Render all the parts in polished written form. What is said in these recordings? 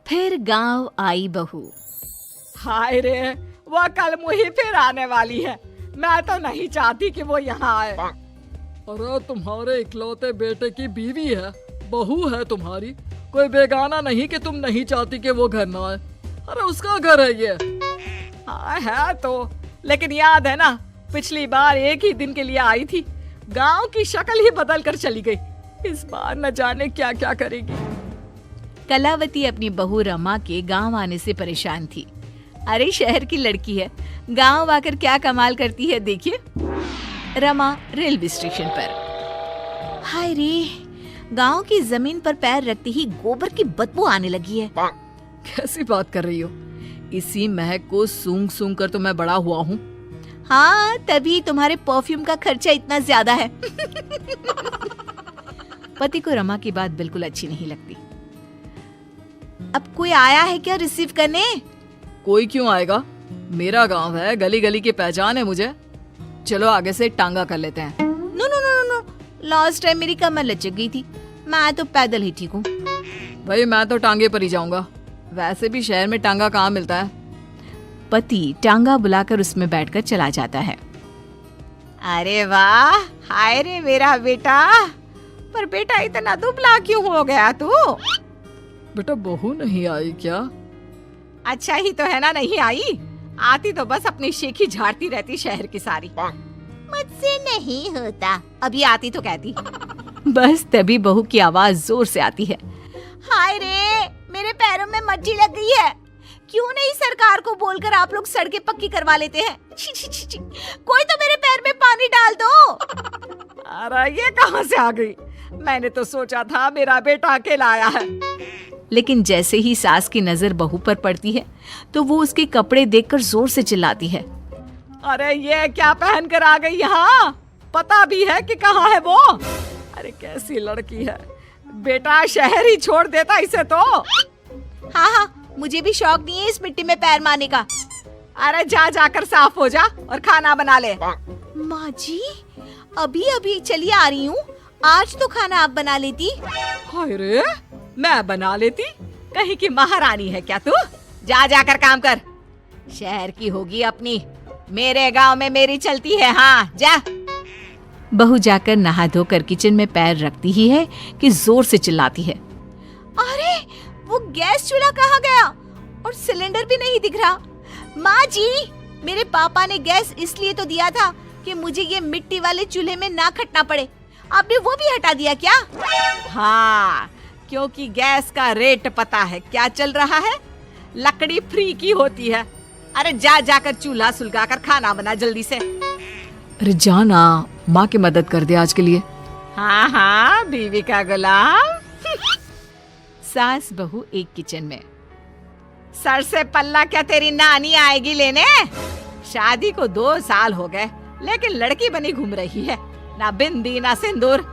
फिर गांव आई बहू। हाय रे, वो कल मुही फिर आने वाली है। मैं तो नहीं चाहती कि वो यहाँ आए। अरे तुम्हारे इकलौते बेटे की बीवी है, बहू है तुम्हारी, कोई बेगाना नहीं कि तुम नहीं चाहती कि वो घर ना आए। अरे उसका घर है ये। हाँ है तो, लेकिन याद है ना पिछली बार एक ही दिन के लिए आई थी, गांव की शक्ल ही बदल कर चली गई। इस बार न जाने क्या क्या करेगी। कलावती अपनी बहू रमा के गांव आने से परेशान थी। अरे शहर की लड़की है, गांव आकर क्या कमाल करती है देखिए। रमा रेलवे स्टेशन पर। हाय रे, गांव की जमीन पर पैर रखते ही गोबर की बदबू आने लगी है। कैसी बात कर रही हो? इसी महक को सूंघ सूंघ कर तो मैं बड़ा हुआ हूँ। हाँ, तभी तुम्हारे परफ्यूम का खर्चा इतना ज्यादा है। पति को रमा की बात बिल्कुल अच्छी नहीं लगती। अब कोई आया है क्या रिसीव करने? कोई क्यों आएगा, मेरा गांव है, गली गली की पहचान है मुझे। चलो आगे से टांगा कर लेते हैं। No no no no, last time मेरी कमर लचक गई थी, मैं तो पैदल ही ठीक हूँ। भाई मैं तो टांगे पर ही जाऊंगा, वैसे भी शहर में टांगा कहाँ मिलता है। पति टांगा बुलाकर उसमें बैठकर चला जाता है। अरे वाह, हाय रे मेरा बेटा। पर बेटा इतना दुबला क्यों हो गया तू? बेटा बहू नहीं आई क्या? अच्छा ही तो है ना नहीं आई, आती तो बस अपनी शेखी झाड़ती रहती शहर की सारी। मुझसे नहीं होता, अभी आती तो कहती। बस तभी बहू की आवाज जोर से आती है। हाय रे, मेरे पैरों में मज्जी लग गई है। क्यों नहीं सरकार को बोलकर आप लोग सड़कें पक्की करवा लेते हैं? छी छी छी छी, कोई तो मेरे पैर में पानी डाल दो। अरे ये कहाँ से आ गई? मैंने तो सोचा था मेरा बेटा अकेला आया है। लेकिन जैसे ही सास की नजर बहू पर पड़ती है तो वो उसके कपड़े देखकर जोर से चिल्लाती है। अरे ये क्या पहन कर आ गई यहाँ? पता भी है कि कहाँ है वो? अरे कैसी लड़की है, बेटा शहर ही छोड़ देता इसे तो। हाँ हाँ, मुझे भी शौक नहीं है इस मिट्टी में पैर मारने का। अरे जा जाकर साफ हो जा और खाना बना ले। माँ जी, अभी अभी चली आ रही हूँ, आज तो खाना आप बना लेती। हाय रे, मैं बना लेती? कहीं की महारानी है क्या तू? जा जाकर काम कर, शहर की होगी अपनी, मेरे गांव में मेरी चलती है। हाँ जा। बहू जाकर नहा धोकर किचन में पैर रखती ही है कि जोर से चिल्लाती है। अरे वो गैस चूल्हा कहाँ गया और सिलेंडर भी नहीं दिख रहा। माँ जी, मेरे पापा ने गैस इसलिए तो दिया था कि मुझे ये मिट्टी वाले चूल्हे में ना खटना पड़े, आपने वो भी हटा दिया क्या? हाँ, क्योंकि गैस का रेट पता है क्या चल रहा है, लकड़ी फ्री की होती है। अरे जा जाकर चूल्हा सुलगाकर खाना बना जल्दी से। अरे जाना, माँ की मदद कर दे आज के लिए। हाँ हाँ, बीवी का गुलाम। सास बहू एक किचन में। सर से पल्ला क्या तेरी नानी आएगी लेने? शादी को 2 साल हो गए, लेकिन लड़की बनी घूम रही है, ना बिंदी ना सिंदूर।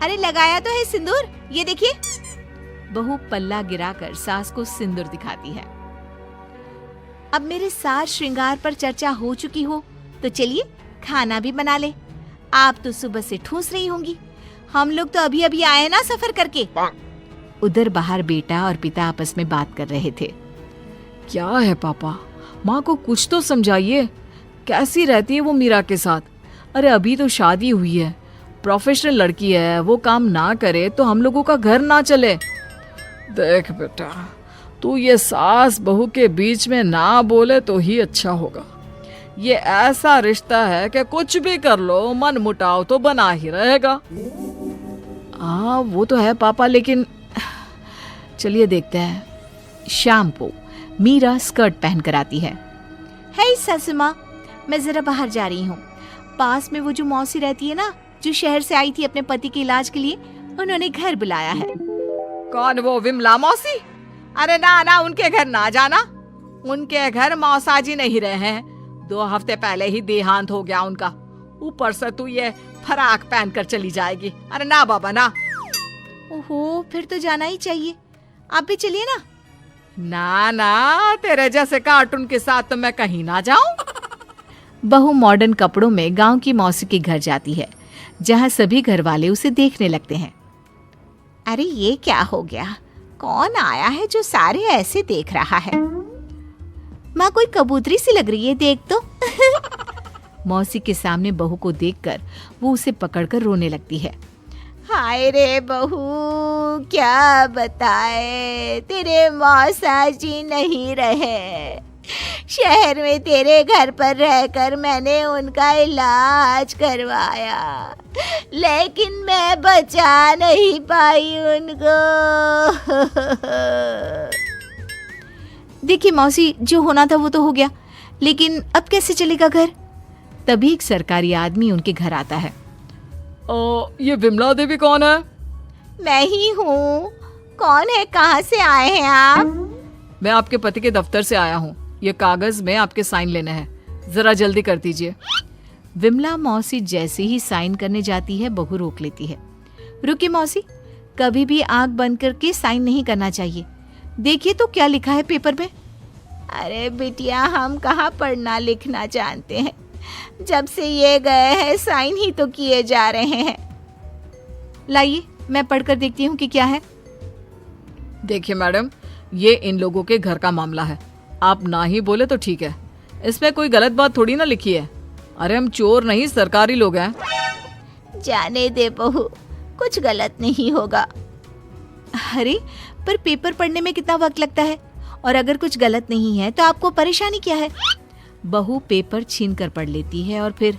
अरे लगाया तो है सिंदूर, ये देखिए। बहू पल्ला गिराकर सास को सिंदूर दिखाती है। अब मेरे साज श्रृंगार पर चर्चा हो चुकी हो तो चलिए खाना भी बना ले। आप तो सुबह से ठूस रही होंगी, हम लोग तो अभी अभी आए ना सफर करके। उधर बाहर बेटा और पिता आपस में बात कर रहे थे। क्या है पापा, माँ को कुछ तो समझाइए, कैसी रहती है वो मीरा के साथ? अरे अभी तो शादी हुई है, प्रोफेशनल लड़की है, वो काम ना करे तो हम लोगों का घर ना चले। देख बेटा, तू ये सास बहू के बीच में ना बोले तो ही अच्छा होगा। ये ऐसा रिश्ता है कि कुछ भी कर लो मन मुटाव तो बना ही रहेगा। वो तो है पापा, लेकिन चलिए देखते हैं। शाम को मीरा स्कर्ट पहन कर आती है। हे सासू माँ, मैं जरा बाहर जा रही हूँ। पास में वो जो मौसी रहती है ना, जो शहर से आई थी अपने पति के इलाज के लिए, उन्होंने घर बुलाया है। कौन, वो विमला मौसी? अरे ना ना, उनके घर ना जाना, उनके घर मौसाजी नहीं रहे हैं, 2 हफ्ते पहले ही देहांत हो गया उनका। ऊपर से तू ये फराक पहन कर चली जाएगी। अरे ना बाबा ना। ओहो, फिर तो जाना ही चाहिए, आप भी चलिए ना। ना ना, तेरे जैसे कार्टून के साथ तो मैं कहीं ना जाऊं। बहू मॉडर्न कपड़ों में गांव की मौसी के घर जाती है, जहां सभी घर वाले उसे देखने लगते हैं। अरे ये क्या हो गया, कौन आया है जो सारे ऐसे देख रहा है? माँ, कोई कबूतरी सी लग रही है, देख तो। मौसी के सामने बहू को देखकर वो उसे पकड़कर रोने लगती है। हाय रे बहू, क्या बताए, तेरे मौसा जी नहीं रहे। शहर में तेरे घर पर रहकर मैंने उनका इलाज करवाया, लेकिन मैं बचा नहीं पाई उनको। देखिए मौसी, जो होना था वो तो हो गया, लेकिन अब कैसे चलेगा घर? तभी एक सरकारी आदमी उनके घर आता है। ये विमला देवी कौन है? मैं ही हूँ। कौन है, कहाँ से आए हैं आप? मैं आपके पति के दफ्तर से आया हूँ। ये कागज में आपके साइन लेने हैं, जरा जल्दी कर दीजिए। विमला मौसी जैसे ही साइन करने जाती है, बहू रोक लेती है। रुकिए मौसी, कभी भी आंख बंद करके साइन नहीं करना चाहिए। देखिए तो क्या लिखा है पेपर में। अरे बिटिया, हम कहाँ पढ़ना लिखना जानते हैं। जब से ये गए हैं साइन ही तो किए जा रहे हैं। लाइए, मैं पढ़कर देखती हूँ कि क्या है। देखिए मैडम, ये इन लोगों के घर का मामला है। आप ना ही बोले तो ठीक है, इसमें कोई गलत बात थोड़ी ना लिखी है। अरे हम चोर नहीं, सरकारी लोग हैं। जाने दे बहू, कुछ गलत नहीं होगा। अरे पर पेपर पढ़ने में कितना वक्त लगता है, और अगर कुछ गलत नहीं है तो आपको परेशानी क्या है? बहू पेपर छीन कर पढ़ लेती है और फिर,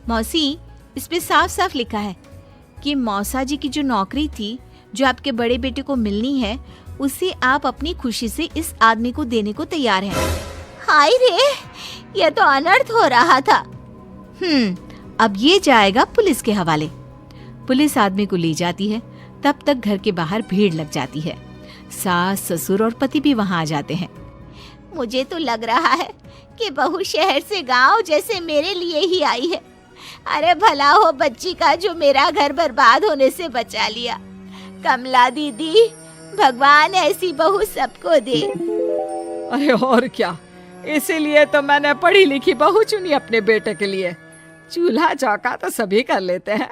मौसी, इस पे साफ साफ लिखा है कि मौसा जी की जो नौकरी थी, जो आपके बड़े बेटे को मिलनी है, उसे आप अपनी खुशी से इस आदमी को देने को तैयार हैं। हाय रे, ये तो अनर्थ हो रहा था। अब ये जाएगा पुलिस के हवाले। पुलिस आदमी को ले जाती है। तब तक घर के बाहर भीड़ लग जाती है। सास, ससुर और पति भी वहां आ जाते हैं। मुझे तो लग रहा है कि बहू शहर से गांव जैसे मेरे लिए ही आई है। अरे भला हो बच्ची का जो मेरा घर बर्बाद होने से बचा लिया। कमला दीदी, भगवान ऐसी बहू सबको दे। अरे और क्या, इसीलिए तो मैंने पढ़ी लिखी बहू चुनी अपने बेटे के लिए। चूल्हा चौका तो सभी कर लेते हैं,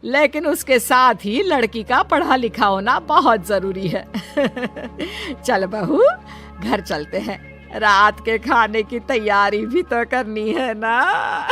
लेकिन उसके साथ ही लड़की का पढ़ा लिखा होना बहुत जरूरी है। चल बहू, घर चलते हैं, रात के खाने की तैयारी भी तो करनी है ना।